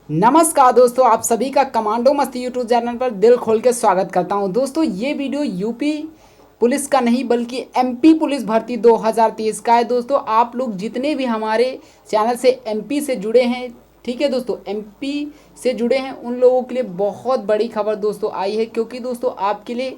नमस्कार दोस्तों, आप सभी का कमांडो मस्ती यूट्यूब चैनल पर दिल खोल के स्वागत करता हूं। दोस्तों ये वीडियो यूपी पुलिस का नहीं बल्कि एमपी पुलिस भर्ती 2023 का है। दोस्तों आप लोग जितने भी हमारे चैनल से एमपी से जुड़े हैं, ठीक है दोस्तों, एमपी से जुड़े हैं उन लोगों के लिए बहुत बड़ी खबर दोस्तों आई है, क्योंकि दोस्तों आपके लिए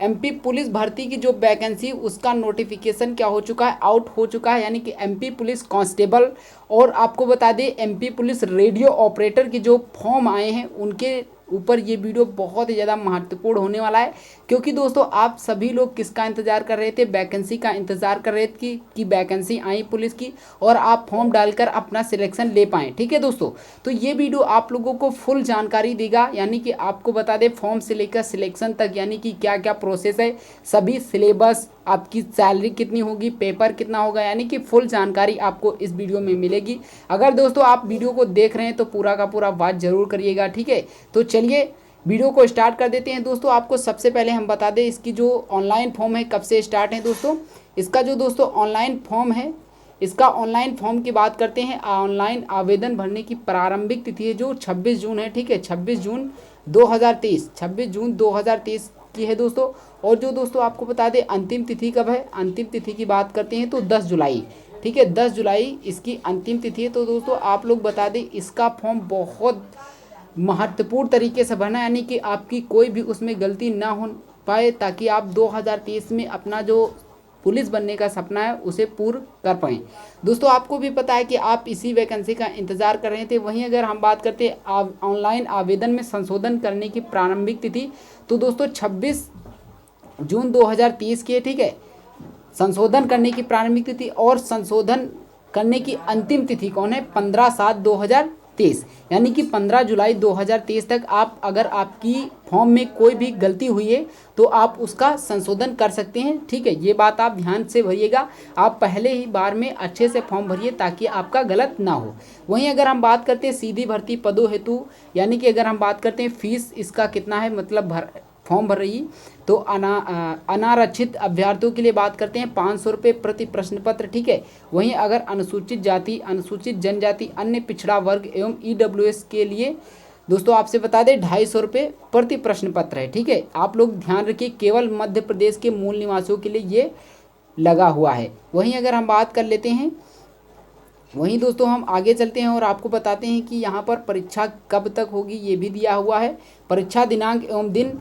एमपी पुलिस भर्ती की जो वैकेंसी उसका नोटिफिकेशन क्या हो चुका है, आउट हो चुका है, यानी कि एमपी पुलिस कांस्टेबल। और आपको बता दें एमपी पुलिस रेडियो ऑपरेटर के जो फॉर्म आए हैं उनके ऊपर ये वीडियो बहुत ही ज़्यादा महत्वपूर्ण होने वाला है, क्योंकि दोस्तों आप सभी लोग किसका इंतज़ार कर रहे थे, वैकेंसी का इंतज़ार कर रहे थे कि वैकेंसी आई पुलिस की और आप फॉर्म डालकर अपना सिलेक्शन ले पाएँ। ठीक है दोस्तों, तो ये वीडियो आप लोगों को फुल जानकारी देगा, यानी कि आपको बता दें फॉर्म से लेकर सिलेक्शन तक, यानी कि क्या क्या प्रोसेस है, सभी सिलेबस, आपकी सैलरी कितनी होगी, पेपर कितना होगा, यानी कि फुल जानकारी आपको इस वीडियो में मिलेगी। अगर दोस्तों आप वीडियो को देख रहे हैं तो पूरा का पूरा बात जरूर करिएगा। ठीक है, तो चलिए वीडियो को स्टार्ट कर देते हैं। दोस्तों आपको सबसे पहले हम बता दें इसकी जो ऑनलाइन फॉर्म है कब से स्टार्ट है। दोस्तों इसका जो दोस्तों ऑनलाइन फॉर्म है, इसका ऑनलाइन फॉर्म की बात करते हैं। ऑनलाइन आवेदन भरने की प्रारंभिक तिथि है जो 26 जून है। ठीक है, 26 जून 2023, 26 जून 2023 की है दोस्तों। और जो दोस्तों आपको बता दें अंतिम तिथि कब है, अंतिम तिथि की बात करते हैं तो 10 जुलाई। ठीक है, 10 जुलाई इसकी अंतिम तिथि है। तो दोस्तों आप लोग बता दें इसका फॉर्म बहुत महत्वपूर्ण तरीके से भरना, यानी कि आपकी कोई भी उसमें गलती ना हो पाए, ताकि आप 2023 में अपना जो पुलिस बनने का सपना है उसे पूर्ण कर पाएँ। दोस्तों आपको भी पता है कि आप इसी वैकेंसी का इंतज़ार कर रहे थे। वहीं अगर हम बात करते हैं ऑनलाइन आवेदन में संशोधन करने की प्रारंभिक तिथि, तो दोस्तों 26 जून 2023 की है। ठीक है, संशोधन करने की प्रारंभिक तिथि और संशोधन करने की अंतिम तिथि कौन है, 15/7/2023, यानी कि 15 जुलाई 2023 तक आप अगर आपकी फॉर्म में कोई भी गलती हुई है तो आप उसका संशोधन कर सकते हैं। ठीक है, ये बात आप ध्यान से भरिएगा, आप पहले ही बार में अच्छे से फॉर्म भरिए ताकि आपका गलत ना हो। वहीं अगर हम बात करते हैं सीधी भर्ती पदों हेतु, यानी कि अगर हम बात करते हैं फीस इसका कितना है, मतलब फॉर्म भर रही, तो अनारक्षित अभ्यर्थियों के लिए बात करते हैं 500 रुपये प्रति प्रश्न पत्र। ठीक है, वहीं अगर अनुसूचित जाति, अनुसूचित जनजाति, अन्य पिछड़ा वर्ग एवं ईडब्ल्यूएस के लिए दोस्तों आपसे बता दें 250 रुपये प्रति प्रश्न पत्र है। ठीक है, आप लोग ध्यान रखिए केवल मध्य प्रदेश के मूल निवासियों के लिए ये लगा हुआ है। वहीं अगर हम बात कर लेते हैं, वहीं दोस्तों हम आगे चलते हैं और आपको बताते हैं कि यहाँ पर परीक्षा कब तक होगी ये भी दिया हुआ है। परीक्षा दिनांक एवं दिन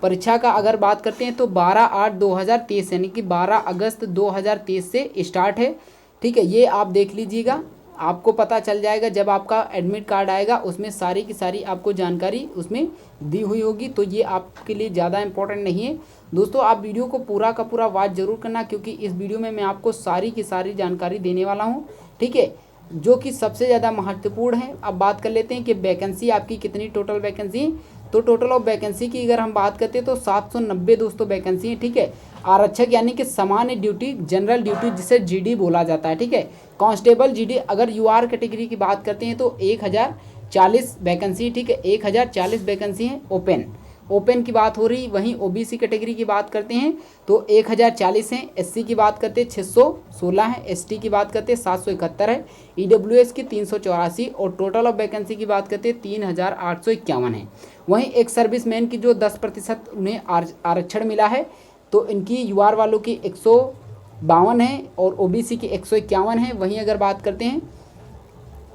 परीक्षा का अगर बात करते हैं तो 12/8/2023, यानी कि 12 अगस्त 2023 से स्टार्ट है। ठीक है, ये आप देख लीजिएगा, आपको पता चल जाएगा जब आपका एडमिट कार्ड आएगा, उसमें सारी की सारी आपको जानकारी उसमें दी हुई होगी, तो ये आपके लिए ज़्यादा इंपॉर्टेंट नहीं है। दोस्तों आप वीडियो को पूरा का पूरा वॉच जरूर करना, क्योंकि इस वीडियो में मैं आपको सारी की सारी जानकारी देने वाला हूँ। ठीक है, जो कि सबसे ज़्यादा महत्वपूर्ण है। अब बात कर लेते हैं कि वैकेंसी आपकी कितनी टोटल वैकेंसी है। तो टोटल ऑफ वैकेंसी की अगर हम बात करते हैं तो 790 दोस्तों वैकेंसी है। ठीक है, आरक्षक यानी कि सामान्य ड्यूटी, जनरल ड्यूटी जिसे जीडी बोला जाता है। ठीक है, कांस्टेबल जीडी, अगर यूआर कैटेगरी की बात करते हैं तो 1040 वैकेंसी। ठीक है, 1040 वैकेंसी है ओपन, ओपन की बात हो रही। वहीं ओबीसी कैटेगरी की बात करते हैं तो 1040 हैं, एससी की बात करते हैं 616 है, एसटी की बात करते हैं 771 है, ईडब्ल्यूएस की 384 और टोटल ऑफ वैकेंसी की बात करते हैं 3851 है। वहीं एक सर्विसमैन की जो 10% उन्हें आरक्षण मिला है, तो इनकी यूआर वालों की 152 है और ओबीसी की 151 है। वहीं अगर बात करते हैं,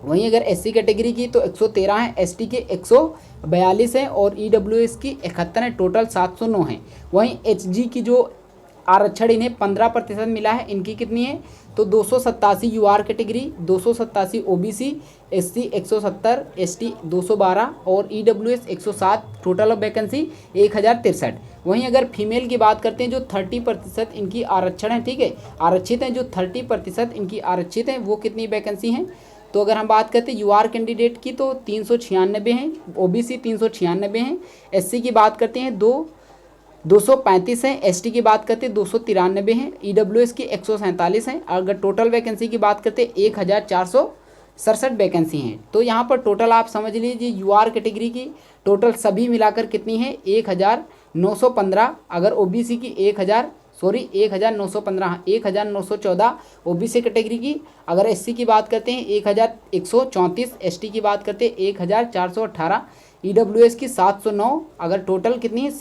वहीं अगर एससी कैटेगरी की तो 113 है, एसटी के 142 है और ईडब्ल्यूएस की 71 है, टोटल 709 है। वहीं एचजी की जो आरक्षण इन्हें 15% मिला है, इनकी कितनी है तो 287 UR category, 287 OBC, SC 170, ST 212 और ईडब्ल्यूएस 107, टोटल ऑफ वैकेंसी 1063। वहीं अगर फीमेल की बात करते हैं जो 30% इनकी आरक्षण है, ठीक है, आरक्षित हैं, जो 30% इनकी आरक्षित हैं, वो कितनी वैकेंसी हैं। तो अगर हम बात करते हैं यूआर कैंडिडेट की तो 396 हैं, ओबीसी 396 हैं, एससी की बात करते हैं 235 हैं, एसटी की बात करते हैं 293 हैं, ईडब्ल्यूएस की 147 हैं। अगर टोटल वैकेंसी की बात करते हैं 1467 वैकेंसी हैं। तो यहाँ पर टोटल आप समझ लीजिए यूआर कैटेगरी की टोटल सभी मिलाकर कितनी है 1915, अगर ओबीसी की सॉरी 1915, 1914 ओबीसी कैटेगरी की। अगर एससी की बात करते हैं 1134, एसटी की बात करते हैं 1418, ईडब्ल्यूएस की 709। अगर टोटल कितनी है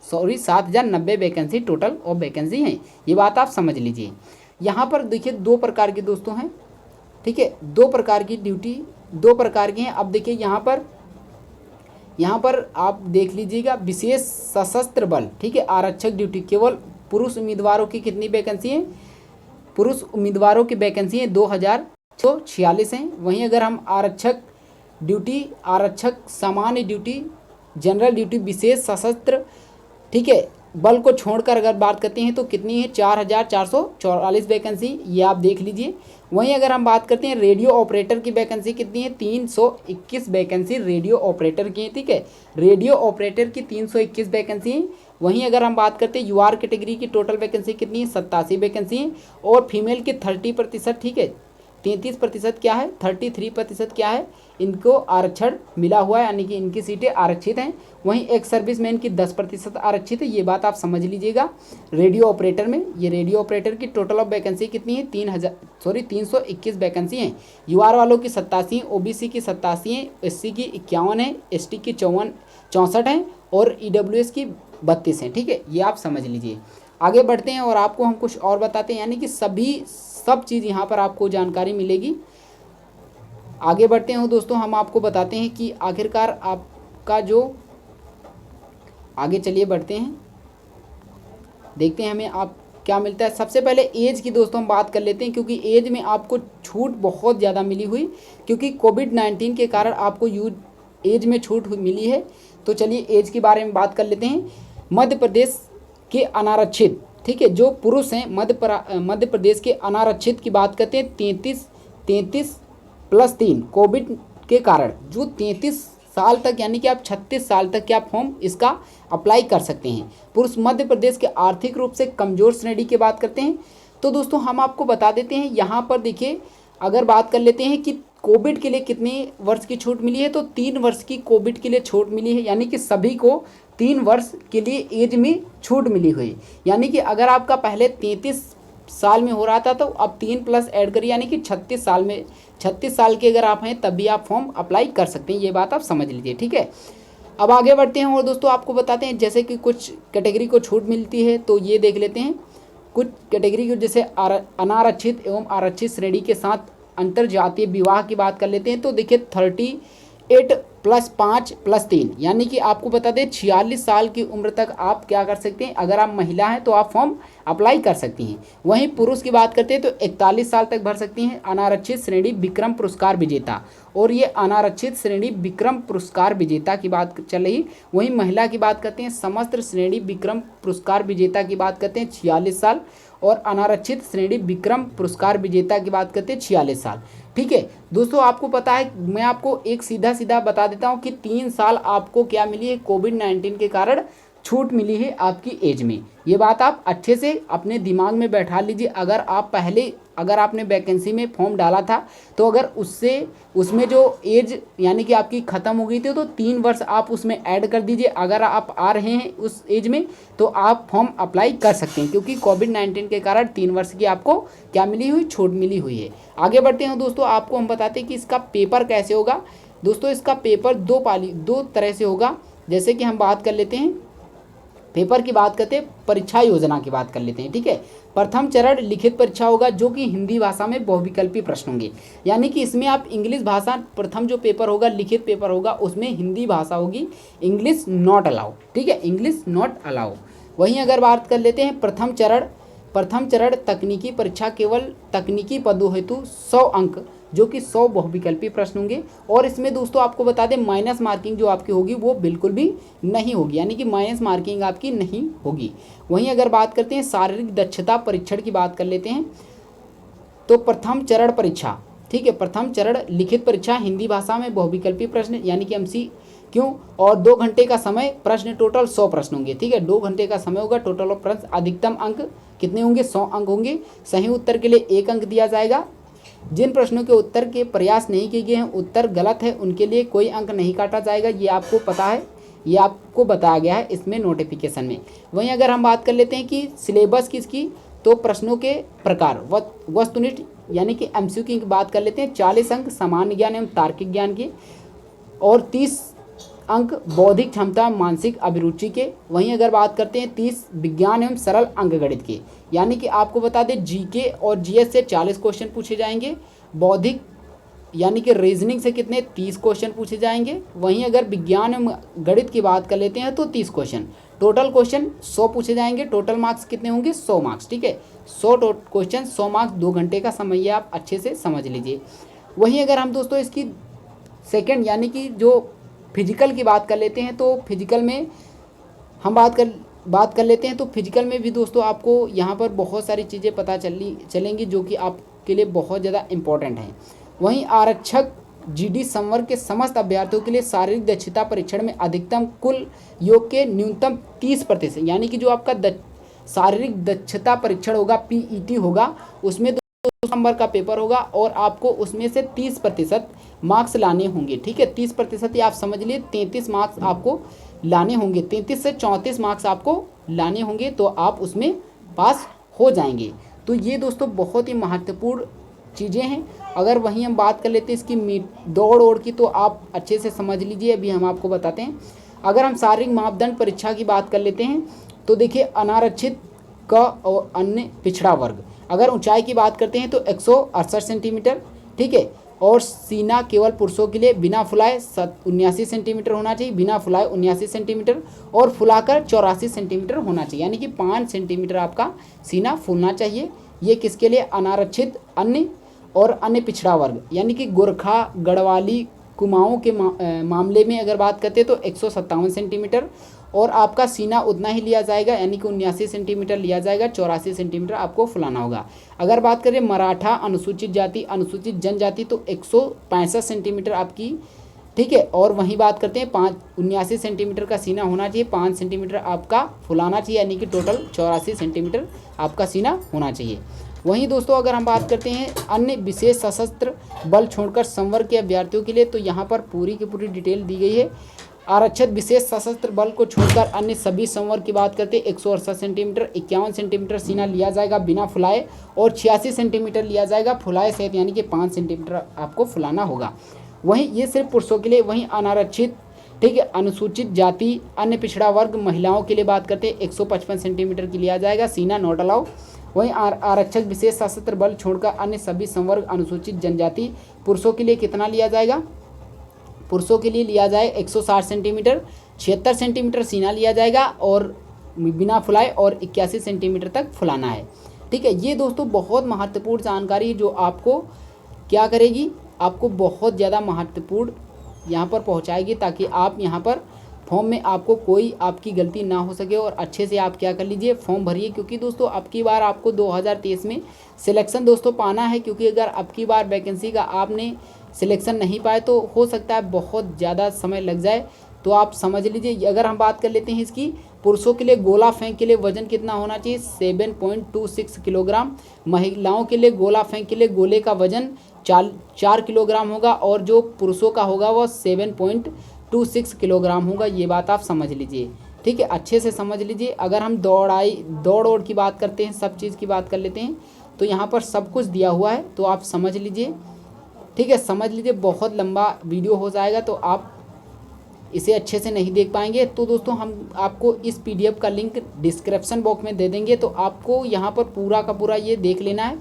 7090 वैकेंसी टोटल और वैकेंसी हैं। ये बात आप समझ लीजिए। यहाँ पर देखिए दो प्रकार के दोस्तों हैं, ठीक है, दो प्रकार की ड्यूटी, दो प्रकार की हैं। अब देखिए यहाँ पर आप देख लीजिएगा, विशेष सशस्त्र बल, ठीक है, आरक्षक ड्यूटी केवल पुरुष उम्मीदवारों की कितनी वैकेंसी है, पुरुष उम्मीदवारों की वैकेंसी है 2646 हैं। वहीं अगर हम आरक्षक ड्यूटी, आरक्षक सामान्य ड्यूटी, जनरल ड्यूटी, विशेष सशस्त्र, ठीक है, बल को छोड़कर अगर बात करते हैं तो कितनी है 4444 वैकेंसी, ये आप देख लीजिए। वहीं अगर हम बात करते हैं रेडियो ऑपरेटर की वैकेंसी कितनी है 321 वैकेंसी रेडियो ऑपरेटर की है, ठीक है, रेडियो ऑपरेटर की 321 वैकेंसी है। वहीं अगर हम बात करते हैं यूआर कैटेगरी की टोटल वैकेंसी कितनी है 87 वैकेंसी है। और फीमेल की 30%, ठीक है, 33% क्या है, 33% क्या है, इनको आरक्षण मिला हुआ है, यानी कि इनकी सीटें आरक्षित हैं। वहीं एक सर्विसमैन की 10% आरक्षित है, ये बात आप समझ लीजिएगा। रेडियो ऑपरेटर में, ये रेडियो ऑपरेटर की टोटल ऑफ वैकेंसी कितनी है 321 वैकेंसी हैं। यूआर वालों की 87, ओबीसी की 87 है, एससी की 51 है, एसटी की 64 हैं और ईडब्ल्यूएस की 32 हैं, ठीक है, ये आप समझ लीजिए। आगे बढ़ते हैं और आपको हम कुछ और बताते हैं, यानी कि सब चीज़ यहाँ पर आपको जानकारी मिलेगी। आगे बढ़ते हैं दोस्तों, हम आपको बताते हैं कि आखिरकार आपका जो, आगे चलिए बढ़ते हैं, देखते हैं हमें आप क्या मिलता है। सबसे पहले एज की दोस्तों हम बात कर लेते हैं, क्योंकि एज में आपको छूट बहुत ज़्यादा मिली हुई, क्योंकि कोविड-19 के कारण आपको एज में छूट मिली है। तो चलिए एज के बारे में बात कर लेते हैं। मध्य प्रदेश के अनारक्षित, ठीक है, जो पुरुष हैं मध्य प्रदेश के अनारक्षित की बात करते हैं 33+3 कोविड के कारण, जो 33 साल तक, यानी कि आप 36 साल तक क्या फॉर्म इसका अप्लाई कर सकते हैं। पुरुष मध्य प्रदेश के आर्थिक रूप से कमज़ोर श्रेणी की बात करते हैं। तो दोस्तों हम आपको बता देते हैं, यहाँ पर देखिए अगर बात कर लेते हैं कि कोविड के लिए कितने वर्ष की छूट मिली है, तो 3 वर्ष की कोविड के लिए छूट मिली है, यानी कि सभी को 3 वर्ष के लिए एज में छूट मिली हुई। यानी कि अगर आपका पहले 33 साल में हो रहा था तो अब 3 प्लस ऐड करिए, यानी कि 36 साल में, 36 साल के अगर आप हैं तब भी आप फॉर्म अप्लाई कर सकते हैं, ये बात आप समझ लीजिए, ठीक है। अब आगे बढ़ते हैं और दोस्तों आपको बताते हैं, जैसे कि कुछ कैटेगरी को छूट मिलती है तो ये देख लेते हैं। कुछ कैटेगरी को जैसे अनारक्षित एवं आरक्षित श्रेणी के साथ अंतर जातीय विवाह की बात कर लेते हैं, तो देखिए 38+5+3, यानी कि आपको बता दें 46 साल की उम्र तक आप क्या कर सकते हैं, अगर आप महिला हैं तो आप फॉर्म अप्लाई कर सकती हैं। वहीं पुरुष की बात करते हैं तो 41 साल तक भर सकती हैं। अनारक्षित श्रेणी विक्रम पुरस्कार विजेता, और ये अनारक्षित श्रेणी विक्रम पुरस्कार विजेता की बात चल रही। वहीं महिला की बात करते हैं समस्त श्रेणी विक्रम पुरस्कार विजेता की बात करते हैं 46 साल, और अनारक्षित श्रेणी विक्रम पुरस्कार विजेता की बात करते हैं 46 साल, ठीक है। दोस्तों आपको पता है, मैं आपको एक सीधा बता देता हूं कि 3 साल आपको क्या मिली है, कोविड-19 के कारण छूट मिली है आपकी एज में। ये बात आप अच्छे से अपने दिमाग में बैठा लीजिए। अगर आपने वैकेंसी में फॉर्म डाला था तो अगर उसमें जो एज यानी कि आपकी ख़त्म हो गई थी तो 3 वर्ष आप उसमें ऐड कर दीजिए। अगर आप आ रहे हैं उस एज में तो आप फॉर्म अप्लाई कर सकते हैं, क्योंकि कोविड-19 के कारण 3 वर्ष की आपको क्या मिली हुई, छूट मिली हुई है। आगे बढ़ते हैं दोस्तों, आपको हम बताते हैं कि इसका पेपर कैसे होगा। दोस्तों इसका पेपर दो तरह से होगा। जैसे कि हम बात कर लेते हैं, पेपर की बात करते हैं, परीक्षा योजना की बात कर लेते हैं, ठीक है। प्रथम चरण लिखित परीक्षा होगा, जो कि हिंदी भाषा में बहुविकल्पी प्रश्न होंगे, यानी कि इसमें आप इंग्लिश भाषा, प्रथम जो पेपर होगा लिखित पेपर होगा उसमें हिंदी भाषा होगी, इंग्लिश नॉट अलाउ, ठीक है, इंग्लिश नॉट अलाउ। वहीं अगर बात कर लेते हैं प्रथम चरण तकनीकी परीक्षा, केवल तकनीकी पदों हेतु 100 अंक, जो कि 100 बहुविकल्पी प्रश्न होंगे। और इसमें दोस्तों आपको बता दें माइनस मार्किंग जो आपकी होगी वो बिल्कुल भी नहीं होगी, यानी कि माइनस मार्किंग आपकी नहीं होगी। वहीं अगर बात करते हैं शारीरिक दक्षता परीक्षण की बात कर लेते हैं, तो प्रथम चरण परीक्षा, ठीक है, प्रथम चरण लिखित परीक्षा हिंदी भाषा में बहुविकल्पी प्रश्न, यानी कि MCQ, और 2 घंटे का समय, प्रश्न टोटल 100 प्रश्न होंगे, ठीक है, 2 घंटे का समय होगा, टोटल ऑफ प्रश्न, अधिकतम अंक कितने होंगे, 100 अंक होंगे। सही उत्तर के लिए 1 अंक दिया जाएगा। जिन प्रश्नों के उत्तर के प्रयास नहीं किए गए हैं, उत्तर गलत है, उनके लिए कोई अंक नहीं काटा जाएगा, ये आपको पता है। ये आपको बताया गया है इसमें नोटिफिकेशन में। वहीं अगर हम बात कर लेते हैं कि सिलेबस किसकी, तो प्रश्नों के प्रकार वस्तुनिष्ठ यानी कि एमसीक्यू की बात कर लेते हैं। 40 अंक सामान्य ज्ञान एवं तार्किक ज्ञान के और 30 अंक बौद्धिक क्षमता मानसिक अभिरुचि के। वहीं अगर बात करते हैं 30 विज्ञान एवं सरल अंकगणित के, यानी कि आपको बता दें जीके और जीएस से 40 क्वेश्चन पूछे जाएंगे। बौद्धिक यानी कि रीजनिंग से कितने 30 क्वेश्चन पूछे जाएंगे। वहीं अगर विज्ञान एवं गणित की बात कर लेते हैं तो 30 क्वेश्चन, टोटल क्वेश्चन 100 पूछे जाएंगे। टोटल मार्क्स कितने होंगे 100 मार्क्स, ठीक है। 100 क्वेश्चन 100 मार्क्स, 2 घंटे का समय आप अच्छे से समझ लीजिए। वहीं अगर हम दोस्तों इसकी सेकेंड यानी कि जो फिजिकल की बात कर लेते हैं, तो फिजिकल में हम बात कर लेते हैं। तो फिजिकल में भी दोस्तों आपको यहाँ पर बहुत सारी चीज़ें पता चलेंगी जो कि आपके लिए बहुत ज़्यादा इम्पोर्टेंट हैं। वहीं आरक्षक जीडी संवर्ग के समस्त अभ्यर्थियों के लिए शारीरिक दक्षता परीक्षण में अधिकतम कुल योग के न्यूनतम 30%, यानी कि जो आपका शारीरिक दक्षता परीक्षण होगा पीईटी होगा, उसमें 2 नंबर का पेपर होगा और आपको उसमें से 30% मार्क्स लाने होंगे, ठीक है। 30% आप समझ लिए 33 मार्क्स आपको लाने होंगे, 33 से 34 मार्क्स आपको लाने होंगे, तो आप उसमें पास हो जाएंगे। तो ये दोस्तों बहुत ही महत्वपूर्ण चीज़ें हैं। अगर वहीं हम बात कर लेते हैं इसकी दौड़ की, तो आप अच्छे से समझ लीजिए, अभी हम आपको बताते हैं। अगर हम शारीरिक मापदंड परीक्षा की बात कर लेते हैं तो देखिए अनारक्षित क और अन्य पिछड़ा वर्ग, अगर ऊंचाई की बात करते हैं तो 168 सेंटीमीटर, ठीक है। और सीना केवल पुरुषों के लिए बिना फुलाए 79 सेंटीमीटर होना चाहिए, बिना फुलाए 79 सेंटीमीटर और फुलाकर 84 सेंटीमीटर होना चाहिए, यानी कि 5 सेंटीमीटर आपका सीना फूलना चाहिए। ये किसके लिए, अनारक्षित अन्य और अन्य पिछड़ा वर्ग, यानी कि गोरखा गढ़वाली कुमाऊं के मामले में अगर बात करते हैं तो 157 सेंटीमीटर और आपका सीना उतना ही लिया जाएगा, यानी कि 79 सेंटीमीटर लिया जाएगा, 84 सेंटीमीटर आपको फुलाना होगा। अगर बात करें मराठा अनुसूचित जाति अनुसूचित जनजाति तो 165 सेंटीमीटर आपकी, ठीक है। और वहीं बात करते हैं 79 सेंटीमीटर का सीना होना चाहिए, 5 सेंटीमीटर आपका फुलाना चाहिए, यानी कि टोटल 84 सेंटीमीटर आपका सीना होना चाहिए। वहीं दोस्तों अगर हम बात करते हैं अन्य विशेष सशस्त्र बल छोड़कर संवर्ग के अभ्यर्थियों के लिए, तो यहाँ पर पूरी की पूरी डिटेल दी गई है। आरक्षित विशेष सशस्त्र बल को छोड़कर अन्य सभी संवर्ग की बात करते हैं 168 सेंटीमीटर, 51 सेंटीमीटर सीना लिया जाएगा बिना फुलाए और 86 सेंटीमीटर लिया जाएगा फुलाए सहित, यानी कि 5 सेंटीमीटर आपको फुलाना होगा। वहीं ये सिर्फ पुरुषों के लिए। वहीं अनारक्षित, ठीक है, अनुसूचित जाति अन्य पिछड़ा वर्ग महिलाओं के लिए बात करते हैं 155 सेंटीमीटर की लिया जाएगा, सीना नॉट अलाउ। वहीं आरक्षक विशेष सशस्त्र बल छोड़कर अन्य सभी संवर्ग अनुसूचित जनजाति पुरुषों के लिए कितना लिया जाएगा, पुरुषों के लिए लिया जाए 160 सेंटीमीटर, 76 सेंटीमीटर सीना लिया जाएगा और बिना फुलाए और 81 सेंटीमीटर तक फुलाना है, ठीक है। ये दोस्तों बहुत महत्वपूर्ण जानकारी है जो आपको क्या करेगी, आपको बहुत ज़्यादा महत्वपूर्ण यहाँ पर पहुँचाएगी, ताकि आप यहाँ पर फॉर्म में आपको कोई आपकी गलती ना हो सके और अच्छे से आप क्या कर लीजिए फॉर्म भरिए। क्योंकि दोस्तों अब की बार आपको 2023 में सिलेक्शन दोस्तों पाना है, क्योंकि अगर अब की बार वैकेंसी का आपने सिलेक्शन नहीं पाए तो हो सकता है बहुत ज़्यादा समय लग जाए। तो आप समझ लीजिए। अगर हम बात कर लेते हैं इसकी, पुरुषों के लिए गोला फेंक के लिए वजन कितना होना चाहिए 7.26 किलोग्राम, महिलाओं के लिए गोला फेंक के लिए गोले का वजन 4 किलोग्राम होगा और जो पुरुषों का होगा वो 7.26 किलोग्राम होगा। ये बात आप समझ लीजिए, ठीक है, अच्छे से समझ लीजिए। अगर हम दौड़ की बात करते हैं, सब चीज़ की बात कर लेते हैं, तो यहाँ पर सब कुछ दिया हुआ है, तो आप समझ लीजिए, ठीक है, समझ लीजिए। बहुत लंबा वीडियो हो जाएगा तो आप इसे अच्छे से नहीं देख पाएंगे। तो दोस्तों हम आपको इस PDF का लिंक डिस्क्रिप्शन बॉक्स में दे देंगे, तो आपको यहाँ पर पूरा का पूरा ये देख लेना है।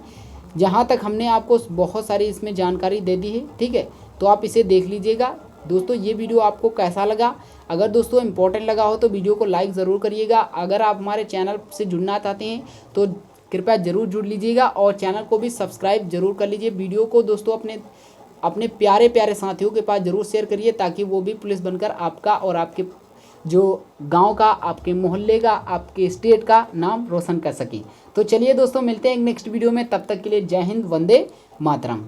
जहाँ तक हमने आपको बहुत सारी इसमें जानकारी दे दी है, ठीक है, तो आप इसे देख लीजिएगा। दोस्तों ये वीडियो आपको कैसा लगा, अगर दोस्तों इम्पोर्टेंट लगा हो तो वीडियो को लाइक ज़रूर करिएगा। अगर आप हमारे चैनल से जुड़ना चाहते हैं तो कृपया ज़रूर जुड़ लीजिएगा और चैनल को भी सब्सक्राइब जरूर कर लीजिए। वीडियो को दोस्तों अपने प्यारे प्यारे साथियों के पास ज़रूर शेयर करिए, ताकि वो भी पुलिस बनकर आपका और आपके जो गांव का, आपके मोहल्ले का, आपके स्टेट का नाम रोशन कर सकें। तो चलिए दोस्तों मिलते हैं एक नेक्स्ट वीडियो में, तब तक के लिए जय हिंद, वंदे मातरम।